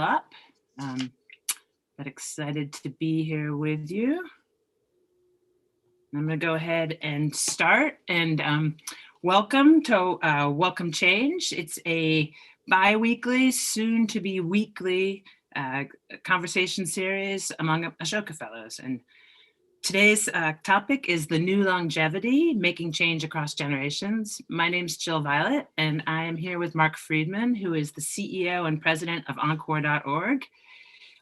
up, but excited to be here with you. I'm going to go ahead and start. And welcome to Welcome Change. It's a bi-weekly, soon to be weekly conversation series among Ashoka Fellows. And today's topic is the new longevity, making change across generations. My name's Jill Vialet, and I am here with Marc Freedman, who is the CEO and president of Encore.org,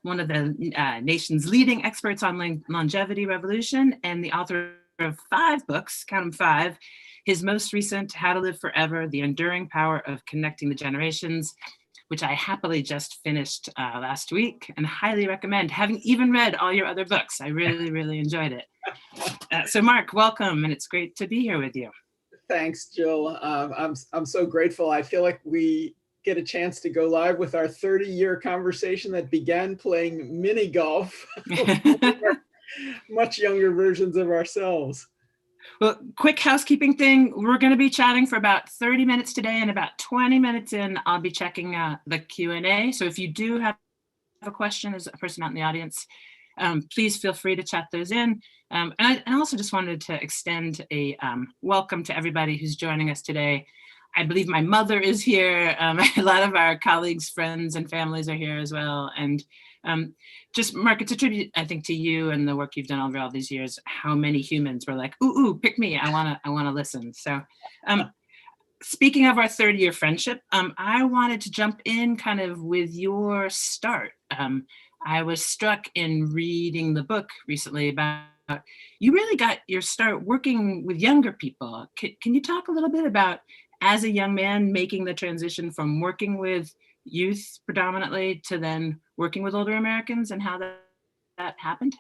one of the nation's leading experts on longevity revolution, and the author of 5 books, count them 5. His most recent, How to Live Forever, The Enduring Power of Connecting the Generations, which I happily just finished last week and highly recommend, having even read all your other books. I really, really enjoyed it. So Marc, welcome, and it's great to be here with you. Thanks, Jill. I'm so grateful. I feel like we get a chance to go live with our 30-year conversation that began playing mini golf. Much younger versions of ourselves. Well, quick housekeeping thing. We're going to be chatting for about 30 minutes today, and about 20 minutes in, I'll be checking the Q&A. So if you do have a question as a person out in the audience, please feel free to chat those in. And I also just wanted to extend a welcome to everybody who's joining us today. I believe my mother is here. A lot of our colleagues, friends, and families are here as well. And just Marc, it's a tribute, I think, to you and the work you've done over all these years, how many humans were like, ooh, pick me, I wanna listen. So speaking of our 30-year friendship, I wanted to jump in kind of with your start. I was struck in reading the book recently about, you really got your start working with younger people. Can you talk a little bit about, as a young man, making the transition from working with youth predominantly to then working with older Americans, and how that happened?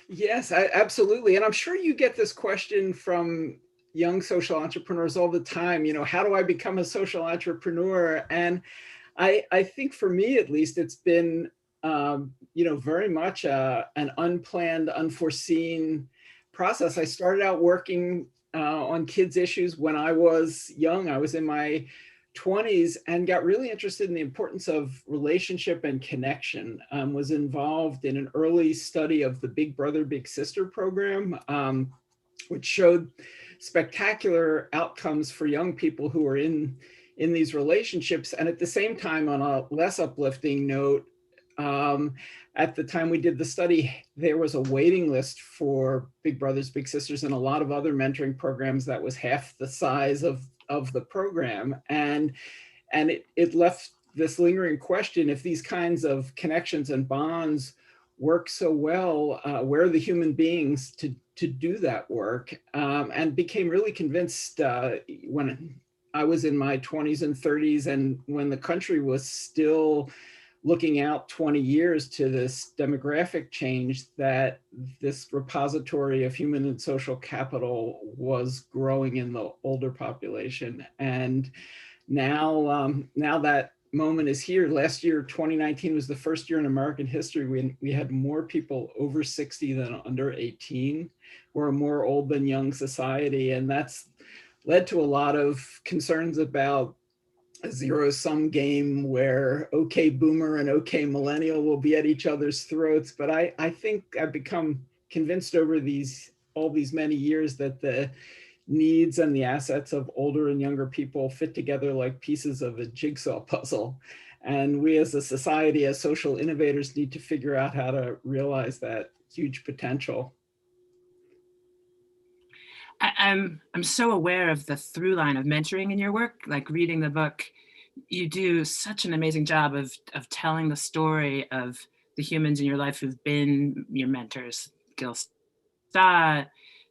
Yes, absolutely. And I'm sure you get this question from young social entrepreneurs all the time. You know, how do I become a social entrepreneur? And I think for me, at least, it's been, very much an unplanned, unforeseen process. I started out working on kids' issues when I was young. I was in my 20s and got really interested in the importance of relationship and connection. Was involved in an early study of the Big Brother, Big Sister program, which showed spectacular outcomes for young people who were in these relationships. And at the same time, on a less uplifting note, at the time we did the study, there was a waiting list for Big Brothers, Big Sisters, and a lot of other mentoring programs that was half the size of the program. And it left this lingering question: if these kinds of connections and bonds work so well, where are the human beings to do that work? And became really convinced when I was in my 20s and 30s, and when the country was still looking out 20 years to this demographic change, that this repository of human and social capital was growing in the older population. And now that moment is here. Last year, 2019, was the first year in American history we had more people over 60 than under 18. We're a more old than young society, and that's led to a lot of concerns about a zero-sum game where okay boomer and okay millennial will be at each other's throats. But I think I've become convinced over all these many years that the needs and the assets of older and younger people fit together like pieces of a jigsaw puzzle. And we as a society, as social innovators, need to figure out how to realize that huge potential. I'm so aware of the through line of mentoring in your work. Like reading the book, you do such an amazing job of telling the story of the humans in your life who've been your mentors: Gil Stott,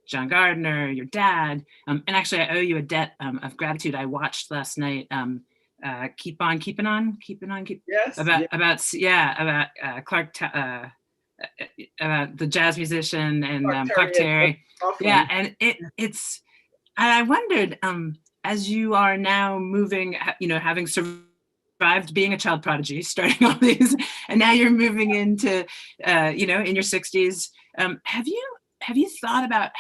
John Gardner, your dad. And actually, I owe you a debt of gratitude. I watched last night Keep On Keeping On. Yes. About Clark. About the jazz musician and Clark Terry. Yeah, and it's. I wondered, as you are now moving, having survived being a child prodigy, starting all these, and now you're moving into, in your 60s. Have you thought about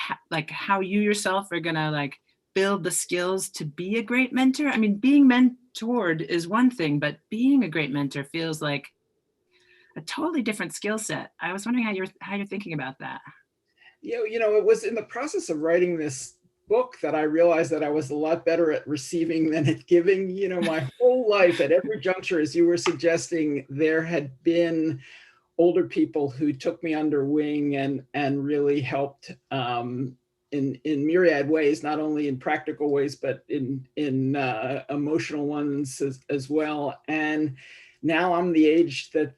how you yourself are gonna build the skills to be a great mentor? I mean, being mentored is one thing, but being a great mentor feels like a totally different skill set. I was wondering how you're thinking about that. It was in the process of writing this book that I realized that I was a lot better at receiving than at giving. My whole life, at every juncture, as you were suggesting, there had been older people who took me under wing and really helped in myriad ways, not only in practical ways, but in emotional ones as well. And now I'm the age that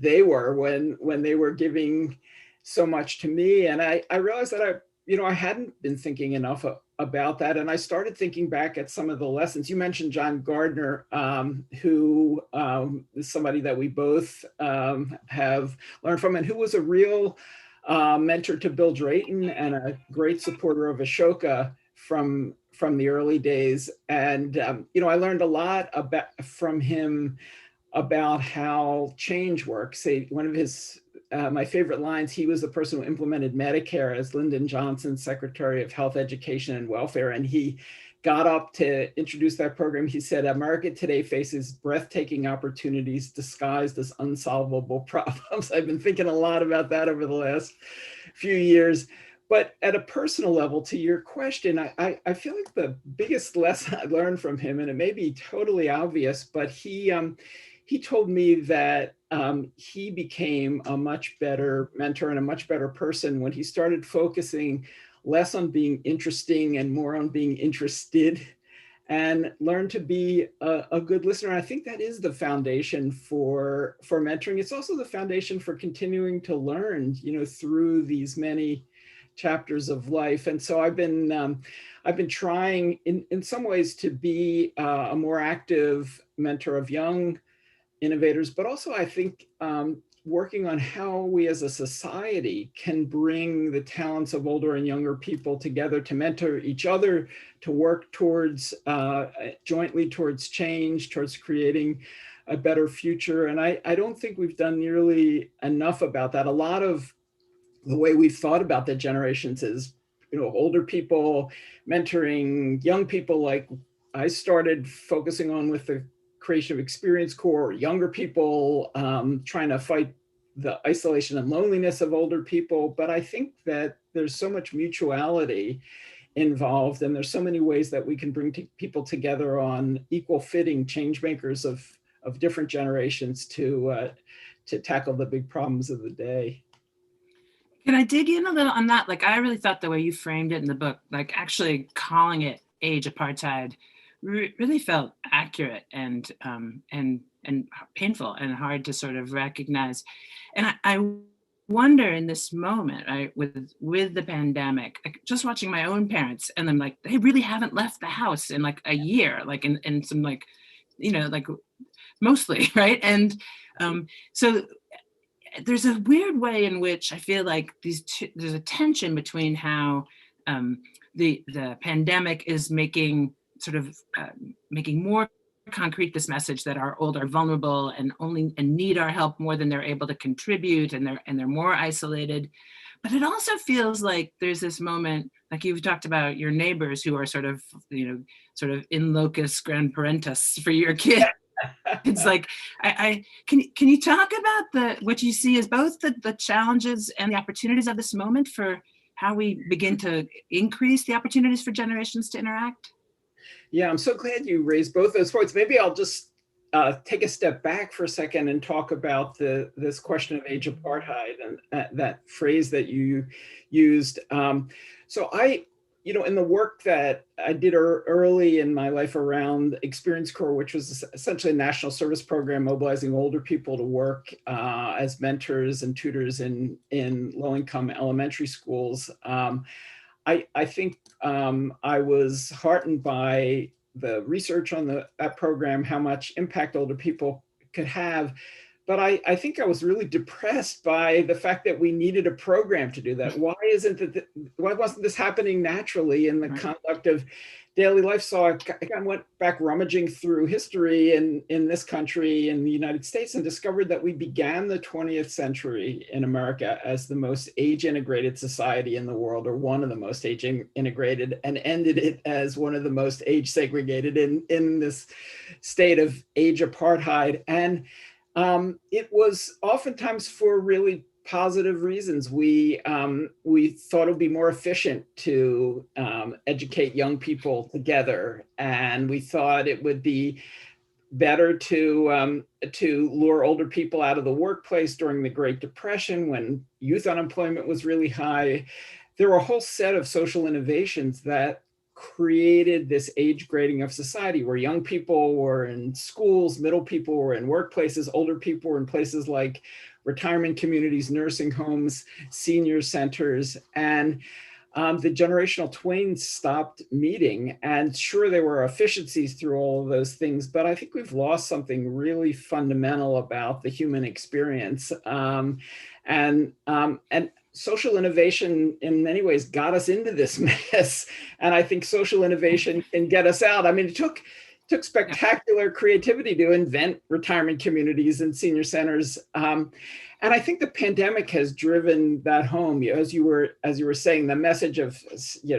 they were when they were giving so much to me. And I realized that I hadn't been thinking enough about that. And I started thinking back at some of the lessons. You mentioned John Gardner, who is somebody that we both have learned from, and who was a real mentor to Bill Drayton and a great supporter of Ashoka from the early days. And, I learned a lot from him about how change works. One of his my favorite lines, he was the person who implemented Medicare as Lyndon Johnson's Secretary of Health, Education, and Welfare. And he got up to introduce that program. He said, America today faces breathtaking opportunities disguised as unsolvable problems. I've been thinking a lot about that over the last few years. But at a personal level, to your question, I feel like the biggest lesson I learned from him, and it may be totally obvious, but he told me that he became a much better mentor and a much better person when he started focusing less on being interesting and more on being interested, and learned to be a good listener. I think that is the foundation for mentoring. It's also the foundation for continuing to learn, through these many chapters of life. And so I've been trying in some ways to be a more active mentor of young innovators, but also I think working on how we as a society can bring the talents of older and younger people together to mentor each other, to work towards jointly towards change, towards creating a better future. And I don't think we've done nearly enough about that. A lot of the way we've thought about the generations is, older people mentoring young people, like I started focusing on with the creation of Experience Corps, younger people trying to fight the isolation and loneliness of older people. But I think that there's so much mutuality involved, and there's so many ways that we can bring people together on equal fitting change makers of different generations to tackle the big problems of the day. Can I dig in a little on that? Like, I really thought the way you framed it in the book, like actually calling it age apartheid, really felt accurate and painful and hard to sort of recognize. And I wonder in this moment, right, with the pandemic, like just watching my own parents, and I'm like, they really haven't left the house in like a year, like in some like, like mostly, right? And so there's a weird way in which I feel like there's a tension between how the pandemic is making making more concrete this message that our old are vulnerable and need our help more than they're able to contribute, and they're more isolated. But it also feels like there's this moment, like you've talked about your neighbors who are sort of in locus grand parentis for your kid. It's like, can you talk about what you see as both the challenges and the opportunities of this moment for how we begin to increase the opportunities for generations to interact? Yeah, I'm so glad you raised both those points. Maybe I'll just take a step back for a second and talk about this question of age apartheid and that phrase that you used. So in the work that I did early in my life around Experience Corps, which was essentially a national service program mobilizing older people to work as mentors and tutors in low-income elementary schools, I think I was heartened by the research on that program, how much impact older people could have. But I think I was really depressed by the fact that we needed a program to do that. Why wasn't this happening naturally in the conduct of daily life? So I went back rummaging through history in this country, in the United States, and discovered that we began the 20th century in America as the most age-integrated society in the world, or one of the most age-integrated, and ended it as one of the most age-segregated in this state of age apartheid. And It was oftentimes for really positive reasons. We thought it would be more efficient to educate young people together, and we thought it would be better to lure older people out of the workplace during the Great Depression when youth unemployment was really high. There were a whole set of social innovations that created this age grading of society where young people were in schools, middle people were in workplaces, older people were in places like retirement communities, nursing homes, senior centers, and the generational twain stopped meeting. And sure, there were efficiencies through all of those things, but I think we've lost something really fundamental about the human experience. And social innovation in many ways got us into this mess. And I think social innovation can get us out. I mean, it took spectacular creativity to invent retirement communities and senior centers. And I think the pandemic has driven that home. As you were saying, the message of,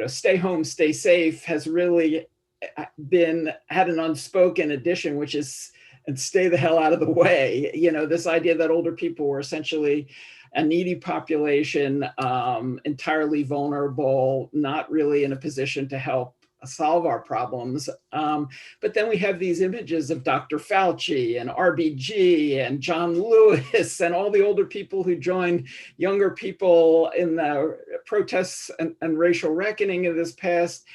stay home, stay safe has really had an unspoken addition, which is, and stay the hell out of the way. This idea that older people were essentially a needy population, entirely vulnerable, not really in a position to help solve our problems. But then we have these images of Dr. Fauci and RBG and John Lewis and all the older people who joined younger people in the protests and racial reckoning of this past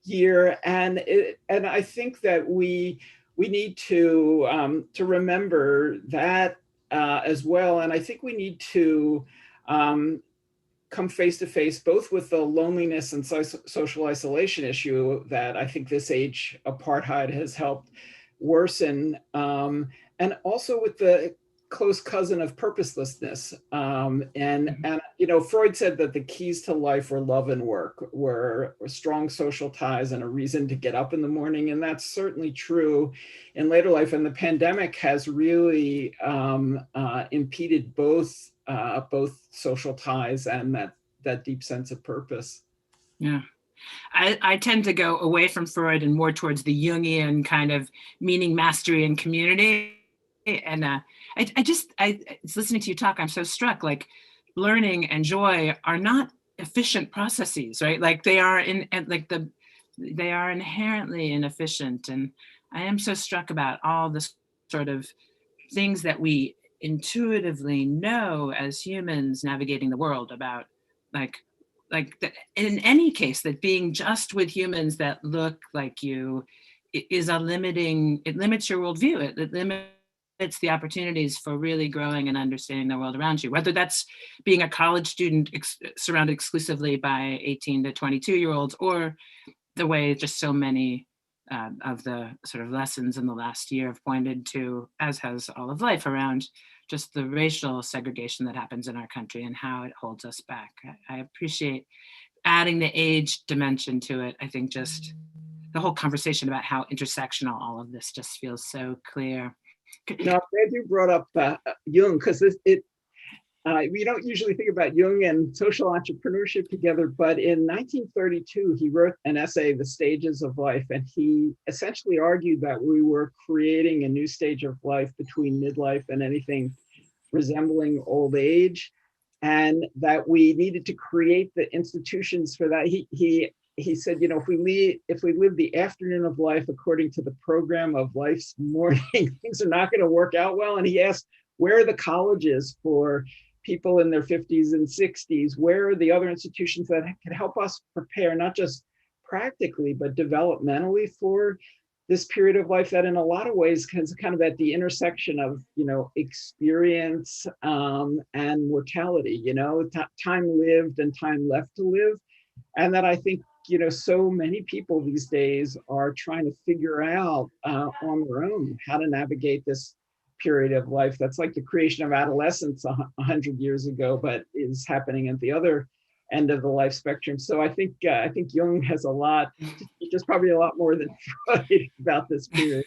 year. And I think that we need to remember that as well. And I think we need to come face to face both with the loneliness and social isolation issue that I think this age apartheid has helped worsen, and also with the close cousin of purposelessness. And Freud said that the keys to life were love and work, were strong social ties and a reason to get up in the morning. And that's certainly true in later life. And the pandemic has really impeded both social ties and that deep sense of purpose. Yeah. I tend to go away from Freud and more towards the Jungian kind of meaning, mastery, and community. And it's listening to you talk, I'm so struck, like learning and joy are not efficient processes, right? Like they are inherently inefficient. And I am so struck about all this sort of things that we intuitively know as humans navigating the world about, in any case, that being just with humans that look like you is it limits your worldview. It limits the opportunities for really growing and understanding the world around you, whether that's being a college student surrounded exclusively by 18 to 22-year-olds, or the way just so many of the sort of lessons in the last year have pointed to, as has all of life, around just the racial segregation that happens in our country and how it holds us back. I appreciate adding the age dimension to it. I think just the whole conversation about how intersectional all of this just feels so clear. No, I'm glad you brought up Jung, because we don't usually think about Jung and social entrepreneurship together, but in 1932, he wrote an essay, The Stages of Life, and he essentially argued that we were creating a new stage of life between midlife and anything resembling old age, and that we needed to create the institutions for that. He said, if we live the afternoon of life according to the program of life's morning, things are not going to work out well. And he asked, where are the colleges for people in their 50s and 60s? Where are the other institutions that can help us prepare, not just practically, but developmentally for this period of life that in a lot of ways is kind of at the intersection of, experience and mortality, time lived and time left to live. And that I think, so many people these days are trying to figure out on their own how to navigate this period of life. That's like the creation of adolescence 100 years ago, but is happening at the other end of the life spectrum. So I think Jung has a lot, just probably a lot more than Freud about this period.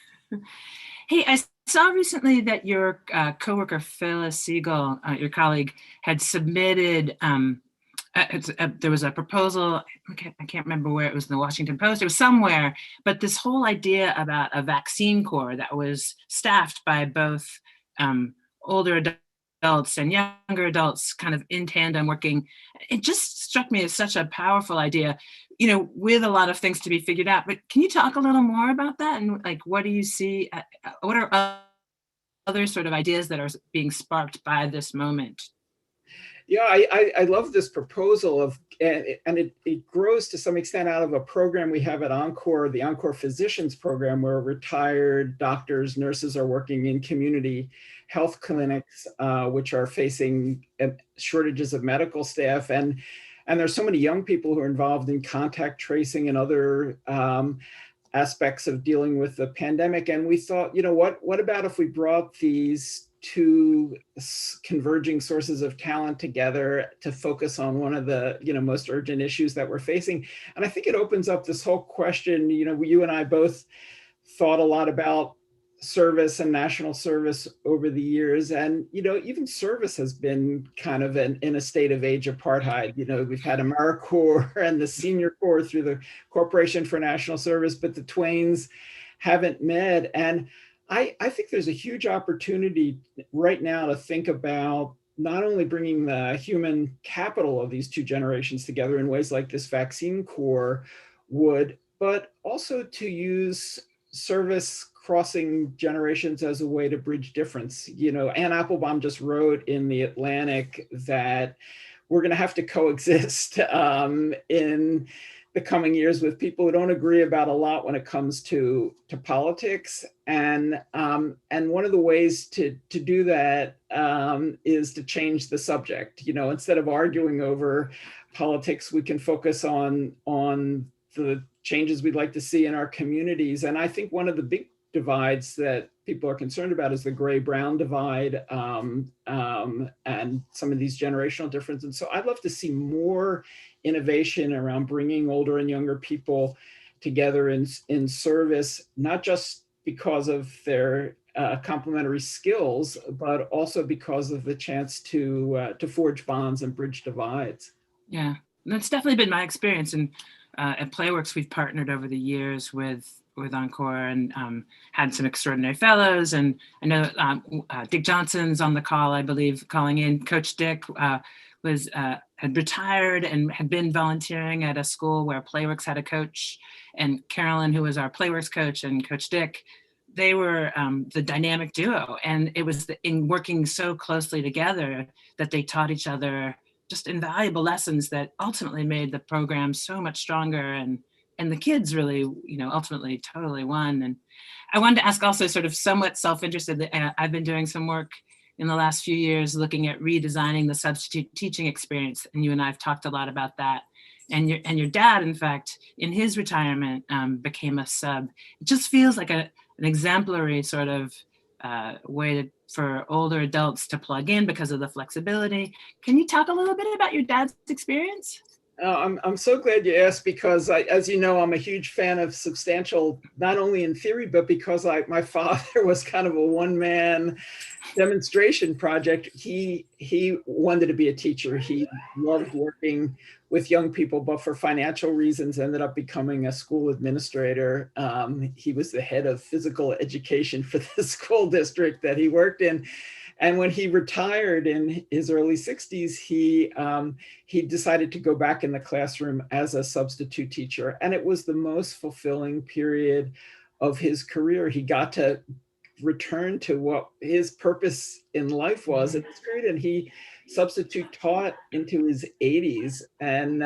Hey, I saw recently that your coworker Phyllis Siegel, your colleague, had submitted. There was a proposal, I can't remember where it was, in the Washington Post, it was somewhere, but this whole idea about a vaccine corps that was staffed by both older adults and younger adults kind of in tandem working. It just struck me as such a powerful idea, with a lot of things to be figured out. But can you talk a little more about that? And like, what do you see? What are other sort of ideas that are being sparked by this moment? Yeah, I love this proposal and it grows to some extent out of a program we have at Encore, the Encore Physicians Program, where retired doctors, nurses are working in community health clinics, which are facing shortages of medical staff. And there's so many young people who are involved in contact tracing and other aspects of dealing with the pandemic. And we thought, what about if we brought these two converging sources of talent together to focus on one of the most urgent issues that we're facing? And I think it opens up this whole question. You and I both thought a lot about service and national service over the years, and even service has been kind of in a state of age apartheid. We've had AmeriCorps and the Senior Corps through the Corporation for National Service, but the twains haven't met. And I think there's a huge opportunity right now to think about not only bringing the human capital of these two generations together in ways like this vaccine corps would, but also to use service crossing generations as a way to bridge difference. Ann Applebaum just wrote in The Atlantic that we're going to have to coexist in the coming years with people who don't agree about a lot when it comes to politics. And one of the ways to do that is to change the subject. Instead of arguing over politics, we can focus on the changes we'd like to see in our communities. And I think one of the big divides that people are concerned about is the gray-brown divide, and some of these generational differences. So I'd love to see more innovation around bringing older and younger people together in service, not just because of their complementary skills, but also because of the chance to forge bonds and bridge divides. Yeah, that's definitely been my experience. And at Playworks, we've partnered over the years with Encore and had some extraordinary fellows. And I know Dick Johnson's on the call, I believe, calling in. Coach Dick had retired and had been volunteering at a school where Playworks had a coach. And Carolyn, who was our Playworks coach, and Coach Dick, they were the dynamic duo. And it was in working so closely together that they taught each other just invaluable lessons that ultimately made the program so much stronger. And the kids really, ultimately totally won. And I wanted to ask also, sort of somewhat self-interested, I've been doing some work in the last few years looking at redesigning the substitute teaching experience. And you and I have talked a lot about that. And your dad, in fact, in his retirement, became a sub. It just feels like an exemplary sort of way for older adults to plug in because of the flexibility. Can you talk a little bit about your dad's experience? I'm so glad you asked, because as you know, I'm a huge fan of Substantial, not only in theory, but because my father was kind of a one-man demonstration project. He wanted to be a teacher. He loved working with young people, but for financial reasons ended up becoming a school administrator. He was the head of physical education for the school district that he worked in. And when he retired in his early 60s, he decided to go back in the classroom as a substitute teacher. And it was the most fulfilling period of his career. He got to return to what his purpose in life was at this period. And he substitute taught into his 80s. And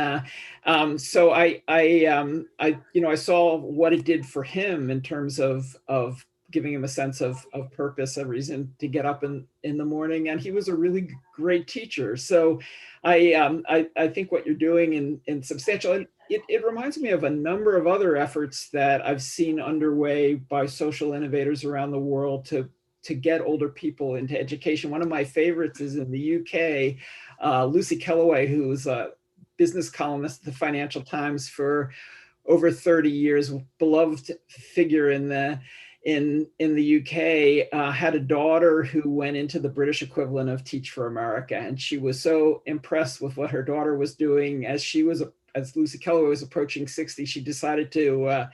so I saw what it did for him in terms of giving him a sense of purpose, a reason to get up in the morning. And he was a really great teacher. So I think what you're doing in Substantial, it reminds me of a number of other efforts that I've seen underway by social innovators around the world to get older people into education. One of my favorites is in the UK, Lucy Kellaway, who's a business columnist at the Financial Times for over 30 years, beloved figure in the UK, had a daughter who went into the British equivalent of Teach for America. And she was so impressed with what her daughter was doing. As Lucy Kellaway was approaching 60, she decided to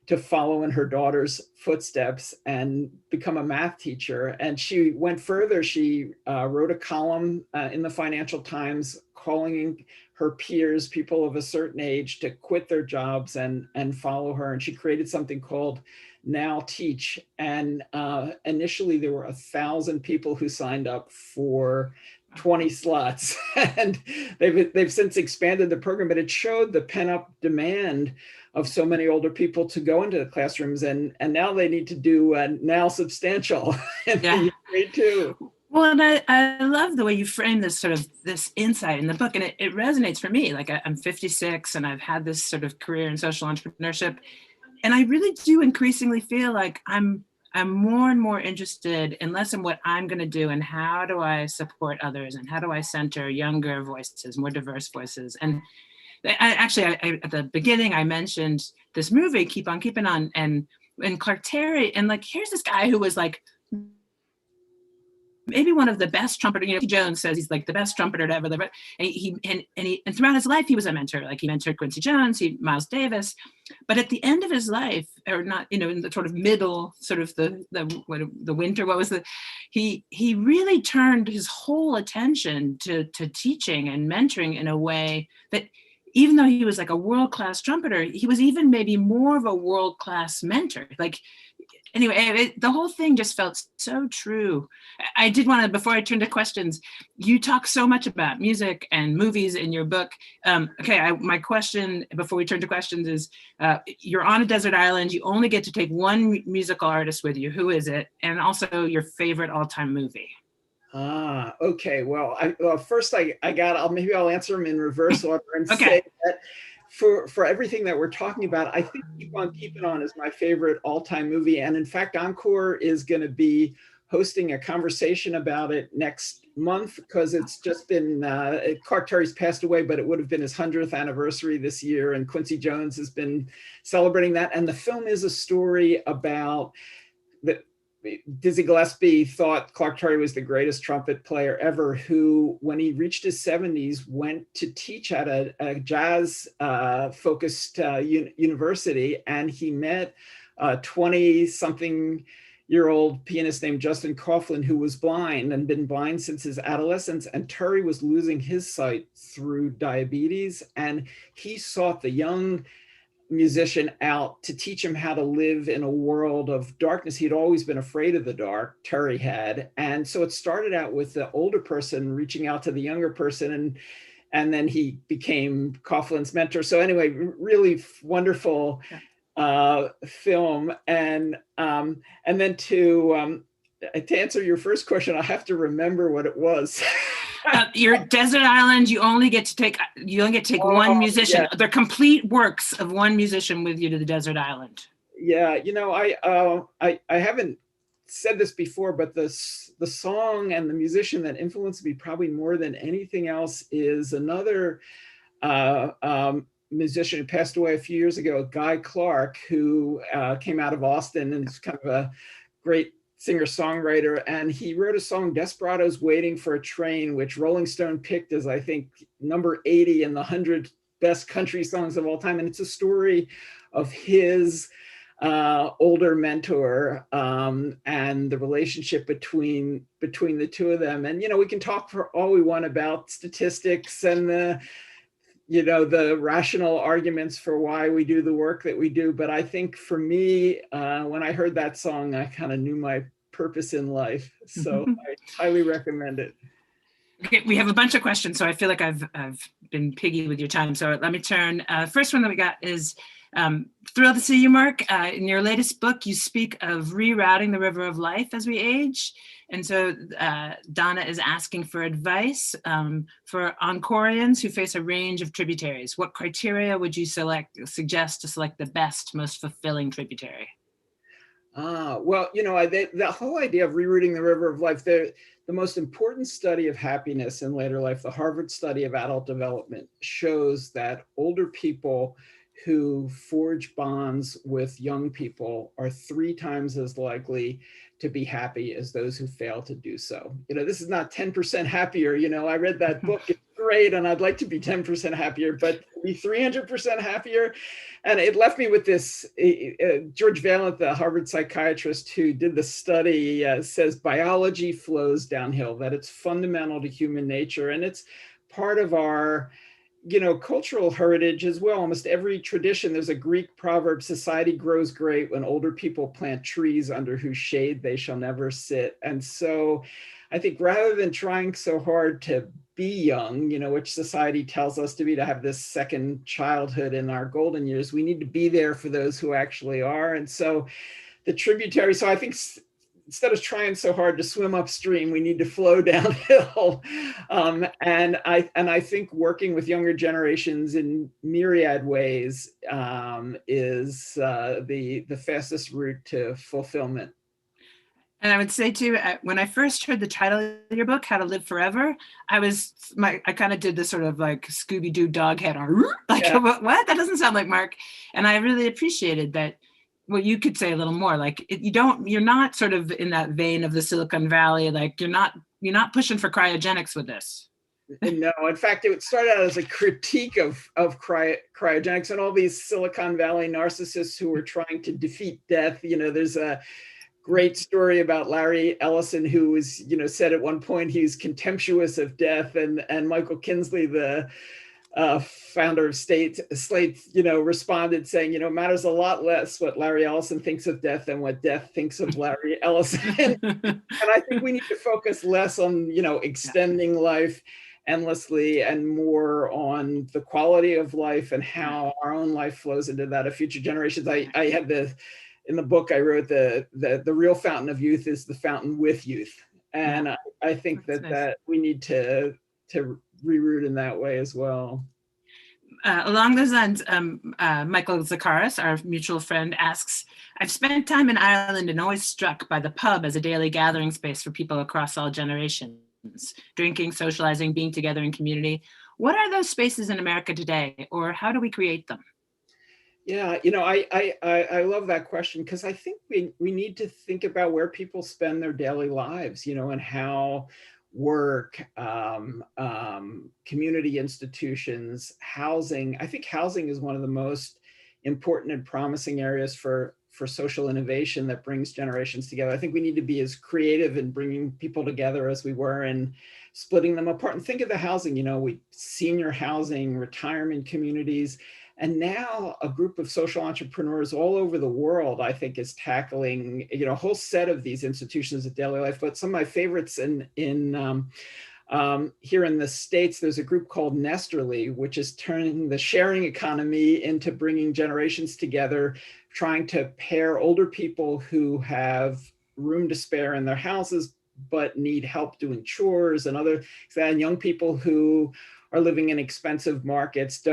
to follow in her daughter's footsteps and become a math teacher. And she went further. She wrote a column in the Financial Times calling her peers, people of a certain age, to quit their jobs and follow her. And she created something called Now Teach. And initially there were 1,000 people who signed up for 20 slots. And they've since expanded the program, but it showed the pent-up demand of so many older people to go into the classrooms, and now they need to do now substantial in grade 2. Well, and I love the way you frame this sort of this insight in the book, and it resonates for me. Like I'm 56 and I've had this sort of career in social entrepreneurship, and I really do increasingly feel like I'm more and more interested in less in what I'm going to do and how do I support others and how do I center younger voices, more diverse voices. And I at the beginning, I mentioned this movie, Keep On Keeping On, and Clark Terry, and like, here's this guy who was like, maybe one of the best trumpeter, Jones says he's like the best trumpeter to ever live. And throughout his life, he was a mentor. Like he mentored Quincy Jones, Miles Davis. But at the end of his life, or not, in the sort of middle, sort of the winter, he really turned his whole attention to teaching and mentoring in a way that, even though he was like a world-class trumpeter, he was even maybe more of a world-class mentor. Like, anyway, the whole thing just felt so true. I did want to, before I turn to questions, you talk so much about music and movies in your book. My question before we turn to questions is, you're on a desert island, you only get to take one musical artist with you. Who is it? And also your favorite all-time movie. Okay. Well, first maybe I'll answer them in reverse order and Okay. say that for everything that we're talking about, I think Keep On Keeping On is my favorite all-time movie. And in fact, Encore is going to be hosting a conversation about it next month, because it's just been, Clark Terry's passed away, but it would have been his 100th anniversary this year. And Quincy Jones has been celebrating that. And the film is a story about Dizzy Gillespie thought Clark Terry was the greatest trumpet player ever, who, when he reached his 70s, went to teach at a jazz-focused university, and he met a 20-something-year-old pianist named Justin Coughlin, who was blind and been blind since his adolescence, and Terry was losing his sight through diabetes, and he sought the young musician out to teach him how to live in a world of darkness. He'd always been afraid of the dark, Terry had. And so it started out with the older person reaching out to the younger person, and then he became Coughlin's mentor. So anyway, really wonderful film. And then to answer your first question, I have to remember what it was. Your desert island, you only get to take one musician. Yeah. They're complete works of one musician with you to the desert island. Yeah, I haven't said this before, but the song and the musician that influenced me probably more than anything else is another musician who passed away a few years ago, Guy Clark, who came out of Austin and is kind of a great singer-songwriter, and he wrote a song, Desperados Waiting for a Train, which Rolling Stone picked as, I think, number 80 in the 100 best country songs of all time. And it's a story of his older mentor and the relationship between the two of them. And, we can talk for all we want about statistics and the rational arguments for why we do the work that we do. But I think for me, when I heard that song, I kind of knew my purpose in life. So I highly recommend it. Okay, we have a bunch of questions, so I feel like I've been piggy with your time. So let me turn. First one that we got is, thrilled to see you, Marc. In your latest book, you speak of rerouting the river of life as we age. And so Donna is asking for advice for Encoreans who face a range of tributaries. What criteria would you suggest to select the best, most fulfilling tributary? Well, the whole idea of rerouting the river of life, the most important study of happiness in later life, the Harvard study of adult development, shows that older people who forge bonds with young people are 3 times as likely to be happy as those who fail to do so. This is not 10% happier. I read that book, it's great, and I'd like to be 10% happier, but to be 300% happier. And it left me with this, George Vialet, the Harvard psychiatrist who did the study, says biology flows downhill, that it's fundamental to human nature. And it's part of our, cultural heritage as well. Almost every tradition, there's a Greek proverb, society grows great when older people plant trees under whose shade they shall never sit. And so I think rather than trying so hard to be young, which society tells us to have this second childhood in our golden years, we need to be there for those who actually are. And so the tributary, so I think instead of trying so hard to swim upstream, we need to flow downhill. And I think working with younger generations in myriad ways is the fastest route to fulfillment. And I would say too, when I first heard the title of your book, How to Live Forever, I kind of did this sort of like Scooby-Doo dog head on, like, yeah. What? That doesn't sound like Marc. And I really appreciated that. Well, you could say a little more, like you're not sort of in that vein of the Silicon Valley, like you're not pushing for cryogenics with this. No, in fact, it started out as a critique of cryogenics and all these Silicon Valley narcissists who were trying to defeat death. There's a great story about Larry Ellison, who was, said at one point he's contemptuous of death, and Michael Kinsley, the founder of Slate, responded saying, it matters a lot less what Larry Ellison thinks of death than what death thinks of Larry Ellison. And I think we need to focus less on, extending life endlessly and more on the quality of life and how our own life flows into that of future generations. I had in the book I wrote, the real fountain of youth is the fountain with youth. And I think that we need to reroute in that way as well. Along those lines, Michael Zakaris, our mutual friend, asks, I've spent time in Ireland and always struck by the pub as a daily gathering space for people across all generations, drinking, socializing, being together in community. What are those spaces in America today, or how do we create them? Yeah, I love that question, because I think we need to think about where people spend their daily lives, and how work, community institutions, housing. I think housing is one of the most important and promising areas for social innovation that brings generations together. I think we need to be as creative in bringing people together as we were in splitting them apart. And think of the housing, senior housing, retirement communities. And now a group of social entrepreneurs all over the world, I think, is tackling, a whole set of these institutions of daily life. But some of my favorites in here in the States, there's a group called Nesterly, which is turning the sharing economy into bringing generations together, trying to pair older people who have room to spare in their houses, but need help doing chores and and young people who are living in expensive markets,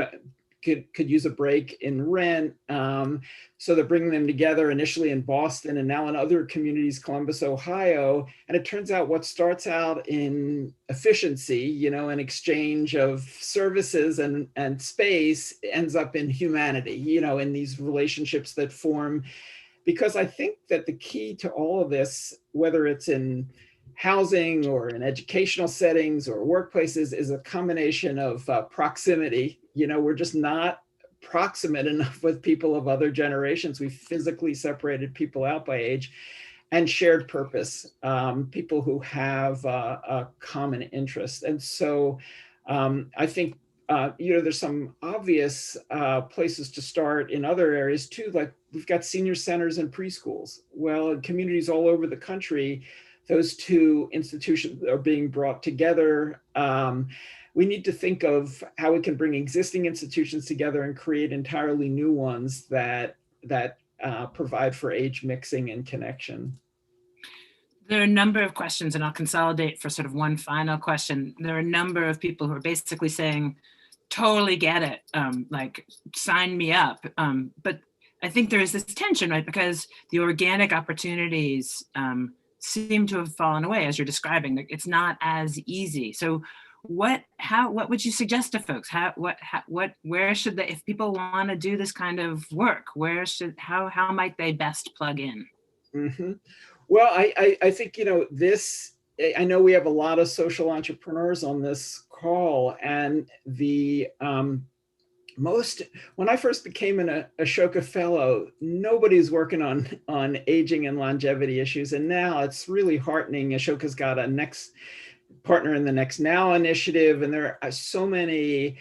could use a break in rent. So they're bringing them together initially in Boston and now in other communities, Columbus, Ohio. And it turns out what starts out in efficiency, an exchange of services and space, ends up in humanity, in these relationships that form. Because I think that the key to all of this, whether it's in housing or in educational settings or workplaces, is a combination of proximity. We're just not proximate enough with people of other generations. We physically separated people out by age, and shared purpose, people who have a common interest. And so I think, there's some obvious places to start in other areas too, like we've got senior centers and preschools. Well, in communities all over the country, those two institutions are being brought together. We need to think of how we can bring existing institutions together and create entirely new ones that provide for age mixing and connection. There are a number of questions, and I'll consolidate for sort of one final question. There are a number of people who are basically saying, totally get it, like sign me up. But I think there is this tension, right? Because the organic opportunities seem to have fallen away, as you're describing. It's not as easy. So what would you suggest to folks? Where should they, if people want to do this kind of work, how might they best plug in? Mm-hmm. Well, I think, this I know we have a lot of social entrepreneurs on this call, and when I first became an Ashoka Fellow, nobody's working on aging and longevity issues, and now it's really heartening. Ashoka's got a next partner in the Next Now initiative, and there are so many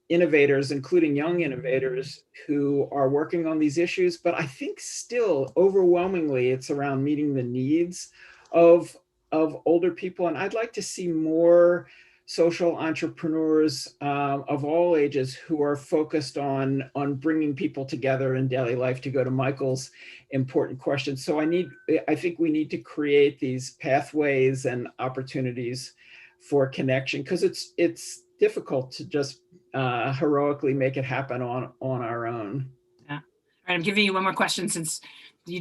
innovators, including young innovators, who are working on these issues. But I think still overwhelmingly it's around meeting the needs of older people, and I'd like to see more social entrepreneurs of all ages who are focused on bringing people together in daily life, to go to Michael's important question. So I think we need to create these pathways and opportunities for connection, because it's difficult to just heroically make it happen on our own. Yeah. All right, I'm giving you one more question, since you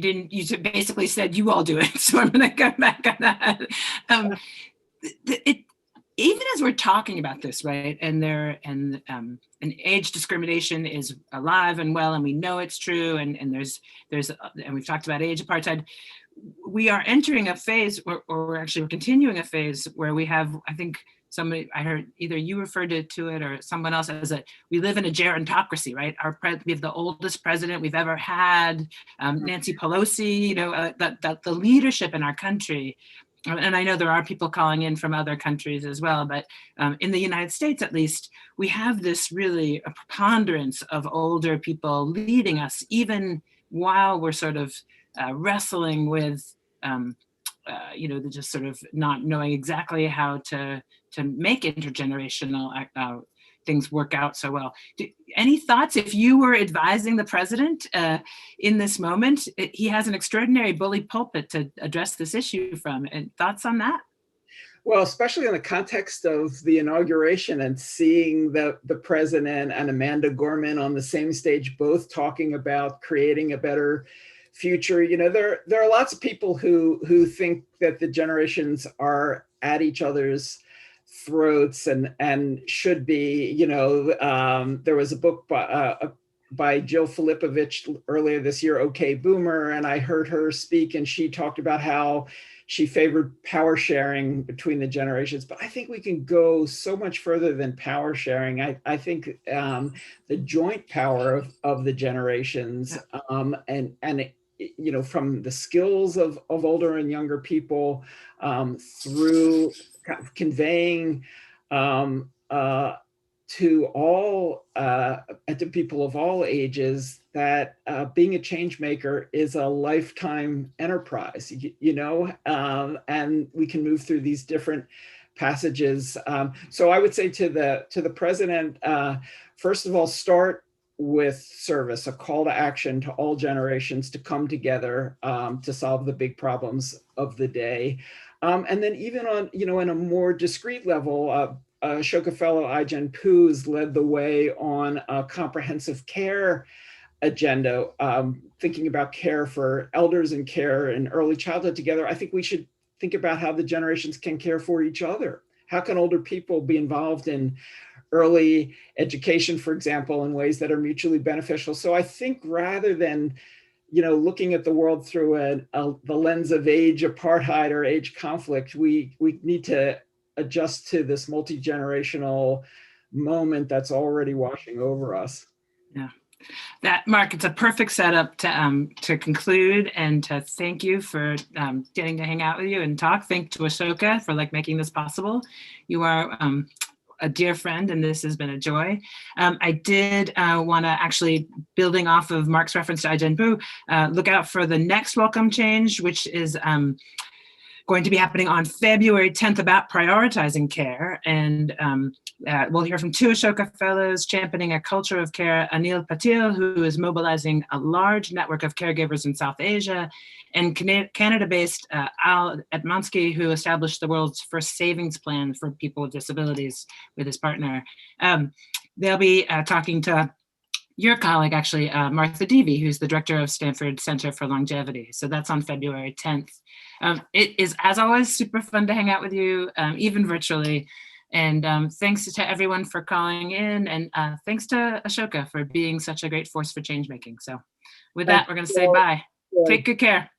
basically said you all do it. So I'm going to go back on that. Even as we're talking about this, right, and age discrimination is alive and well, and we know it's true, and we've talked about age apartheid. We are entering a phase, or we're continuing a phase where we have, I think I heard either you referred to it or someone else, as we live in a gerontocracy, right? We have the oldest president we've ever had, Nancy Pelosi, the leadership in our country. And I know there are people calling in from other countries as well, but in the United States, at least, we have this really a preponderance of older people leading us, even while we're sort of wrestling with, just sort of not knowing exactly how to make intergenerational things work out so well. Any thoughts? If you were advising the president in this moment, he has an extraordinary bully pulpit to address this issue from. And thoughts on that? Well, especially in the context of the inauguration and seeing the president and Amanda Gorman on the same stage, both talking about creating a better future. There are lots of people who think that the generations are at each other's throats and should be, there was a book by Jill Filipovich earlier this year, OK Boomer, and I heard her speak, and she talked about how she favored power sharing between the generations. But I think we can go so much further than power sharing. I think the joint power of the generations, from the skills of older and younger people, through kind of conveying to all to people of all ages that being a change maker is a lifetime enterprise, and we can move through these different passages. So I would say to the president, first of all, start with service, a call to action to all generations to come together to solve the big problems of the day. And then even on, in a more discrete level, Ashoka Fellow Ai-jen Poo has led the way on a comprehensive care agenda, thinking about care for elders and care in early childhood together. I think we should think about how the generations can care for each other. How can older people be involved in early education, for example, in ways that are mutually beneficial? So I think rather than looking at the world through the lens of age apartheid or age conflict, we need to adjust to this multi-generational moment that's already washing over us. Yeah, that, Marc, it's a perfect setup to conclude, and to thank you for getting to hang out with you and talk. Thank to Ashoka for making this possible. You are a dear friend, and this has been a joy. I did want to actually, building off of Marc's reference to Ai-jen Poo, look out for the next Welcome Change, which is going to be happening on February 10th about prioritizing care. And we'll hear from two Ashoka Fellows championing a culture of care, Anil Patil, who is mobilizing a large network of caregivers in South Asia, and Canada-based Al Etmansky, who established the world's first savings plan for people with disabilities with his partner. They'll be talking to your colleague, actually, Martha Deevy, who's the director of Stanford Center for Longevity. So that's on February 10th. It is, as always, super fun to hang out with you, even virtually. And thanks to everyone for calling in, and thanks to Ashoka for being such a great force for change making. So with that, we're going to say bye. Take good care.